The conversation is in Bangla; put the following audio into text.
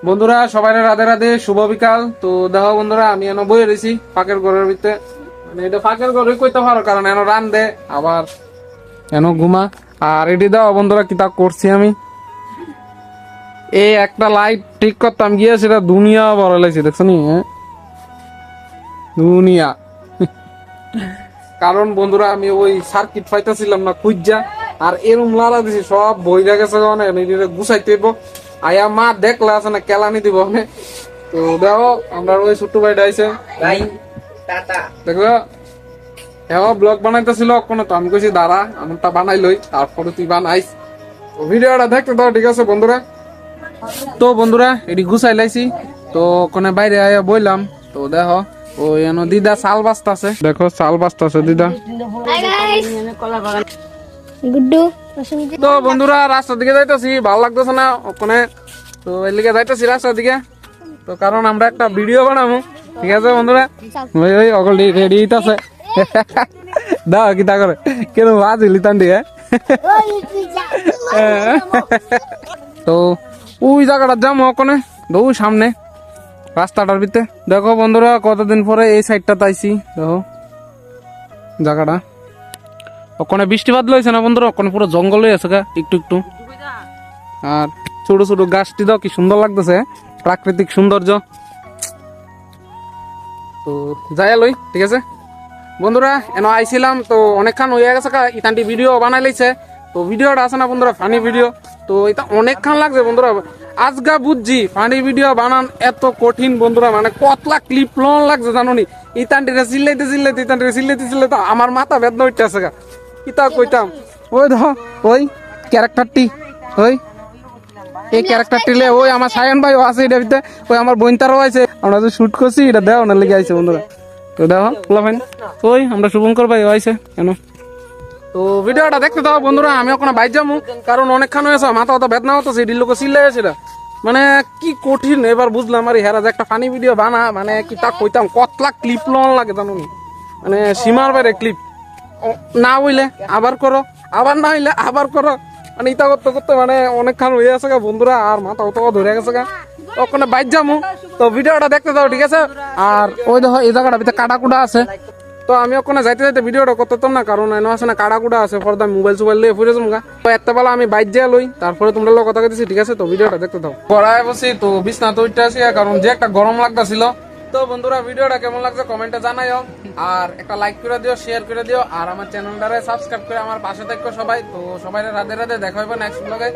বন্ধুরা সবাই রাধে রাধে, শুভ বিকাল। তো দেখো বন্ধুরা, আমি এনে বই রয়েছি ফাঁকের ঘরের ভিতরে। মানে এটা ফাঁকের ঘরে কইতে পারো, কারণ এনে রান দে আবার এনে ঘুমা। আর এটি দাও বন্ধুরা, কিতাব করছি আমি। এই একটা লাইট ঠিক করতাম গিয়ে, সেটা দুনিয়া বড় লাগছে, দেখছো নি? দুনিয়া। কারণ বন্ধুরা, আমি ওই সার্কিট পাইতেছিলাম না খুঁজা, আর এরম লালা দিছি সব বই গেছে, গুছাইতে আয়া মা দেখলা আছে না কেলানি দিব। তো দেখো আমরা ওই ছোট্ট ভাইটা আইছে, দেখো এও ব্লগ বানাইতেছিল কোনো, তো আমি কইছি দাঁড়া আমারটা বানাই লই, তারপরে তুই বানাইস। তো ভিডিওটা দেখতে দাও, ঠিক আছে বন্ধুরা? তো বন্ধুরা এটি গুছাই লাইছি, তো কোনে বাইরে আয়া বইলাম। তো দেখো ওই এনো দিদা চাল বাস্তাছে, দেখো চাল বাস্তাছে দিদা। তো বন্ধুরা রাস্তার দিকে যাইতেছি, ভালো লাগতেছে না ওখানে, তো এর লিগে যাইতেছি রাস্তার দিকে। তো কারণ আমরা একটা ভিডিও বানাবো, ঠিক আছে বন্ধুরা? ওই ওই অগল রেডি হইতাছে। দাও কি তা করে কেন বাজিলি তান্ডি? তো ওই জায়গাটা যাবো ওখানে, ওই সামনে রাস্তাটার ভিতরে। দেখো বন্ধুরা কতদিন পরে এই সাইডটা তাইছি, দেখো জায়গাটা। ওখানে বৃষ্টিপাত লইছে না বন্ধুরা, ওখানে পুরো জঙ্গল হয়ে আছে একটু একটু। আর ছোট ছোট গাছটি দাও কি সুন্দর লাগতেছে, প্রাকৃতিক সৌন্দর্য। তো যাই লই, ঠিক আছে বন্ধুরা? এনে আইছিলাম তো অনেকক্ষণ হয়ে গেছে, ইতানটি ভিডিও বানাই লাইছে। তো ভিডিওটা আছে না বন্ধুরা, ফানি ভিডিও, তো এটা অনেকক্ষণ লাগছে বন্ধুরা। আজগা বুঝছি ফানি ভিডিও বানান এত কঠিন বন্ধুরা, মানে কতলা ক্লিপ লন লাগছে জানো নি? ইতানটিরে চিল্লাইতে চিল্লাইতে ইতানটিরে চিল্লাইতে চিল্লাইতে আমার মাথা বেদনা উঠতেছে গা। কিতা কইতাম, ওই ধর ওই ক্যারেক্টারটি, ওই এই ক্যারেক্টারটিলে ওই আমার সায়ন ভাই আছে এটার ভিতরে, ওই আমার বোনটারও আছে। আমরা যে শুট করছি এটা দেও না লেগে আইছে বন্ধুরা। তো দেখো লাফাইন ওই আমরা শুভঙ্কর ভাই আইছে কেন। তো ভিডিওটা দেখতে দাও বন্ধুরা, আমি ওখানে বাইর যাবো, কারণ অনেকক্ষণ হয়েছে, মাথা অত বেদনা হতেছে, এটির লোক চিল্লাই সেটা মানে কি কঠিন। এবার বুঝলাম আর হেরা যে একটা ফানি ভিডিও বানা, মানে কি তা কইতাম কতলা ক্লিপ লন লাগে জানো নি? মানে সীমার বাইরে ক্লিপ না হইলে আবার করো, আবার না হইলে আবার করো, মানে ইটা করতে করতে মানে অনেকক্ষণ হয়ে গেছে গা বন্ধুরা, আর মাথা অত ধরে গেছে গা। ওখানে বাইর যাবো, তো ভিডিওটা দেখতে দাও, ঠিক আছে? আর ওই দেখো এই জায়গাটা ভিতরে কাটা কুটা আছে, তো আমি ওখানে যাইতে যাইতে ভিডিওটা করতাম না, কারণ এনে আছে না কাটা কুটা আছে, ফর দা মোবাইল সোবাইল লিয়ে ফুরে যাবো গা। তো এত বেলা আমি বাইর যা লই, তারপরে তোমরা লোক কথা কইতেছি, ঠিক আছে? তো ভিডিওটা দেখতে দাও। পড়ায় বসি তো বিছনা তো উঠতে আসি, কারণ যে একটা গরম লাগতাছিল। তো বন্ধুরা ভিডিওটা কেমন লাগছে কমেন্টে জানাইও, আর একটা লাইক করে দিও, শেয়ার করে দিও, আর আমার চ্যানেলটারে সাবস্ক্রাইব করে আমার পাশে থাকো সবাই। তো সবাই রাধে রাধে, দেখা হবে নেক্সট ব্লগে।